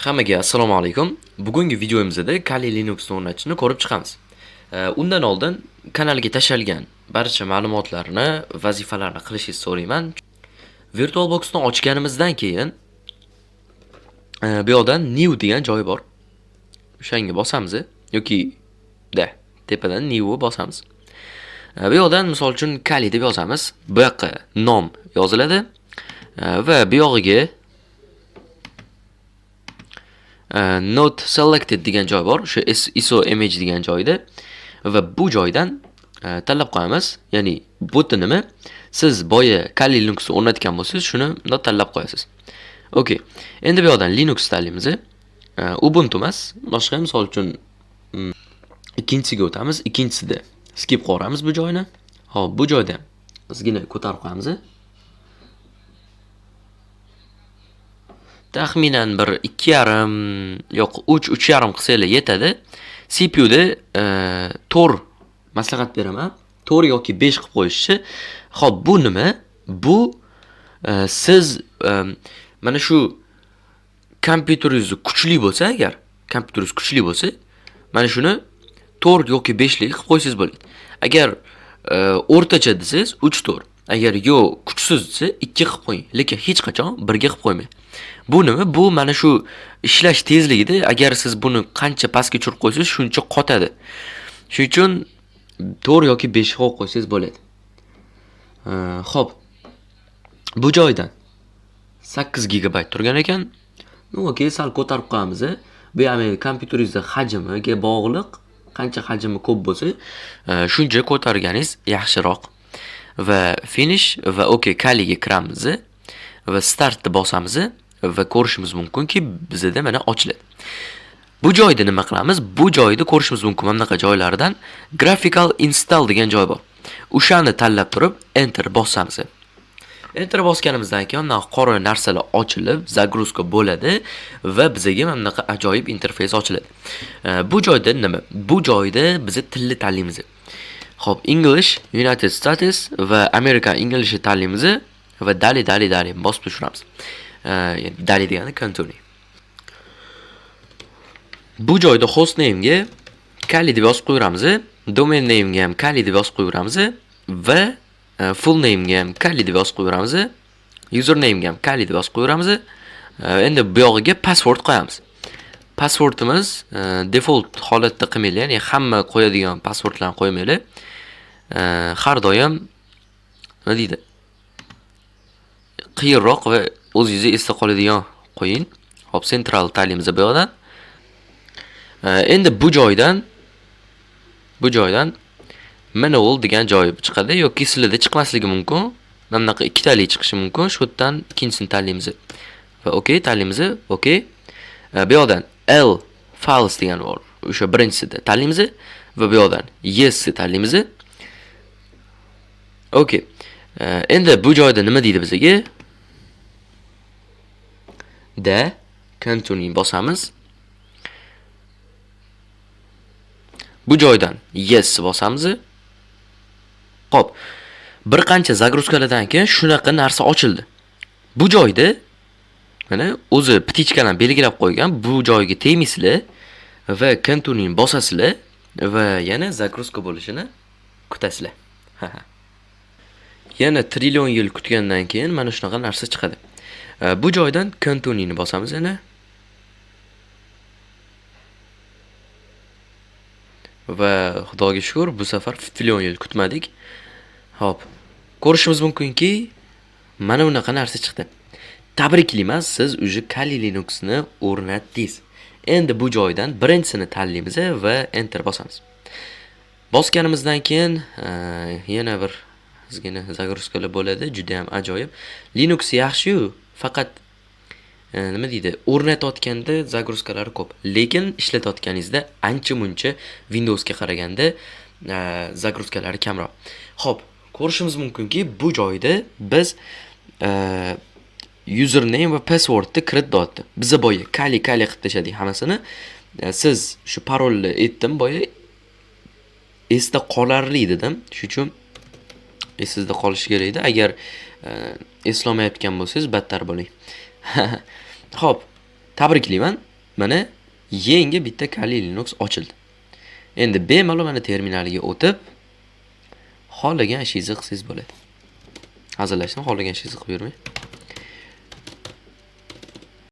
Hammaga assalomu alaykum. Bugungi videomizda Kali Linuxni o'rnatishni ko'rib chiqamiz. Undan oldin kanalga tashlangan barcha ma'lumotlarni, vazifalarni qilishingizni so'rayman. VirtualBoxni ochganimizdan keyin bu yerdan New degan joyi bor. O'shanga bosamiz yoki tepadan New bosamiz. Bu yerdan misol uchun Kali deb yozamiz. Bu yoqqa nom yoziladi va bu yog'iga Not selected degan joy bor. O'sha ISO image degan joyda va bu joydan tanlab qo'yamiz. Ya'ni bu nima? Siz boya Kali Linux o'rnatgan bo'lsangiz, shuni bunda tanlab qo'yasiz. Okay. Endi bu yerdan Linux tanlaymiz. Ubuntu emas, boshqa misol uchun ikkinchisiga o'tamiz. Ikkinchisida skip qo'yamiz bu joyni. Hop, bu joyda ozgina ko'tarib qo'yamiz. Taxminan bir 2,5 yo'q 3,5 qilsanglar yetadi. CPU-da 4 maslahat beraman. 4 yoki 5 qilib qo'yishni. Xo'p, bu nima? Bu siz mana shu kompyuteringiz kuchli bo'lsa, agar kompyuteringiz kuchli bo'lsa, mana shuni 4 yoki 5 lik qilib qo'ysangiz bo'ladi. Agar o'rtacha desangiz 3-4. Agar yo'q kuchsiz desa 2 qilib qo'ying, lekin hech qachon 1 ga qilib qo'ymang. Bu nima? Bu mana shu ishlash tezligida agar siz buni qancha pastga tushirib qo'ysangiz, shuncha qotadi. Shuning uchun 4 yoki 5 qo'yib qo'ysangiz bo'ladi. Xo'p. Bu joydan 8 GB turgan ekan. Okey, sal ko'tarib qo'yamiz. Bu ham kompyuteringizning hajmiga bog'liq. Qancha hajmi ko'p bo'lsa, shuncha ko'targaningiz yaxshiroq. Va finish va okay Kaliga kiramiz va startni bosamiz va ko'rishimiz mumkinki bizda mana ochiladi. Bu joyda nima qilamiz? Bu joyda ko'rishimiz mumkin bunaqa joylardan graphical install degan joy bor. O'shani tanlab turib enter bosamiz. Enter bosganimizdan keyin mana qora narsalar ochilib, zagruzka bo'ladi va bizga mana bunaqa ajoyib interfeys ochiladi. Bu joyda nima? Bu joyda biz tilni tanlaymiz. Xo'p, English, United States va American English tanlaymiz va dali bosib tushiramiz. Dali degani country. Bu joyda host name ga Kali deb yozib qo'yamiz, domain name ga ham Kali deb yozib qo'yamiz va full name ga ham Kali deb yozib qo'yamiz, username ga ham Kali deb yozib qo'yamiz. Endi bu yog'iga password qo'yamiz. Passwordimiz default holatda qilmaylik, ya'ni hamma qo'yadigan passwordlarni qo'ymaylik. Har doim nima deydi? Qiyinroq va o'zingizga esda qoladigan qo'ying. Hop, central tanlaymiz bu yoqdan. Endi bu joydan manual degan joy chiqadi yoki sizlarda chiqmasligi mumkin. Mana bunaqa ikkitalik chiqishi mumkin. Shu yerdan ikkinchisini tanlaymiz. Va okay tanlaymiz. Okay. Bu yoqdan L files degan bor. O'sha birinchisida tanlaymiz va bu yoqdan yes tanlaymiz. Okay. Endi bu joyda nima deydi bizga? Continue bosamiz. Bu joydan yes bosamiz. Xo'p. Bir qancha zagruzkalardan keyin shunaqa narsa ochildi. Bu joyda mana o'zi ptichkadan belgilab qo'ygan, bu joyga tegmaysizlar va continue bosasizlar va yana zagruzka bo'lishini kutasizlar. Yana trillion yil kutgandan keyin mana shunaqa narsa chiqadi. Bu joydan continue ni bosamiz yana. Va xudoga shukr, bu safar trillion yil kutmadik. Hop. Ko'rishimiz mumkinki mana bunaqa narsa chiqdi. Tabriklayman, siz uje Kali Linuxni o'rnatdingiz. Endi bu joydan birinchisini tanlaymiz va enter bosamiz. Bosganimizdan keyin yana bir ozgina zagruzkalar bo'ladi, juda ham ajoyib. Linux yaxshi-yu, faqat nima deydi? O'rnatayotganda zagruzkalari ko'p, lekin ishlatayotganingizda ancha-muncha Windowsga qaraganda zagruzkalari kamroq. Xo'p, ko'rishimiz mumkinki bu joyda biz username va passwordni kiritdi. Bizga boya Kali qilib tashladik hammasini. Siz shu parolni aytdim boya esda qolarli dedim. Shuning uchun esingizda qolishi kerak edi. Agar eslamayotgan bo'lsangiz battar bo'ling. Xo'p, tabriklayman. mana yangi bitta Kali Linux ochildi. Endi bemalol mana terminaliga o'tib, xohlagan ishingizni qilsangiz bo'ladi. Hazillashdan xohlagan ishingizni qilib yurmang.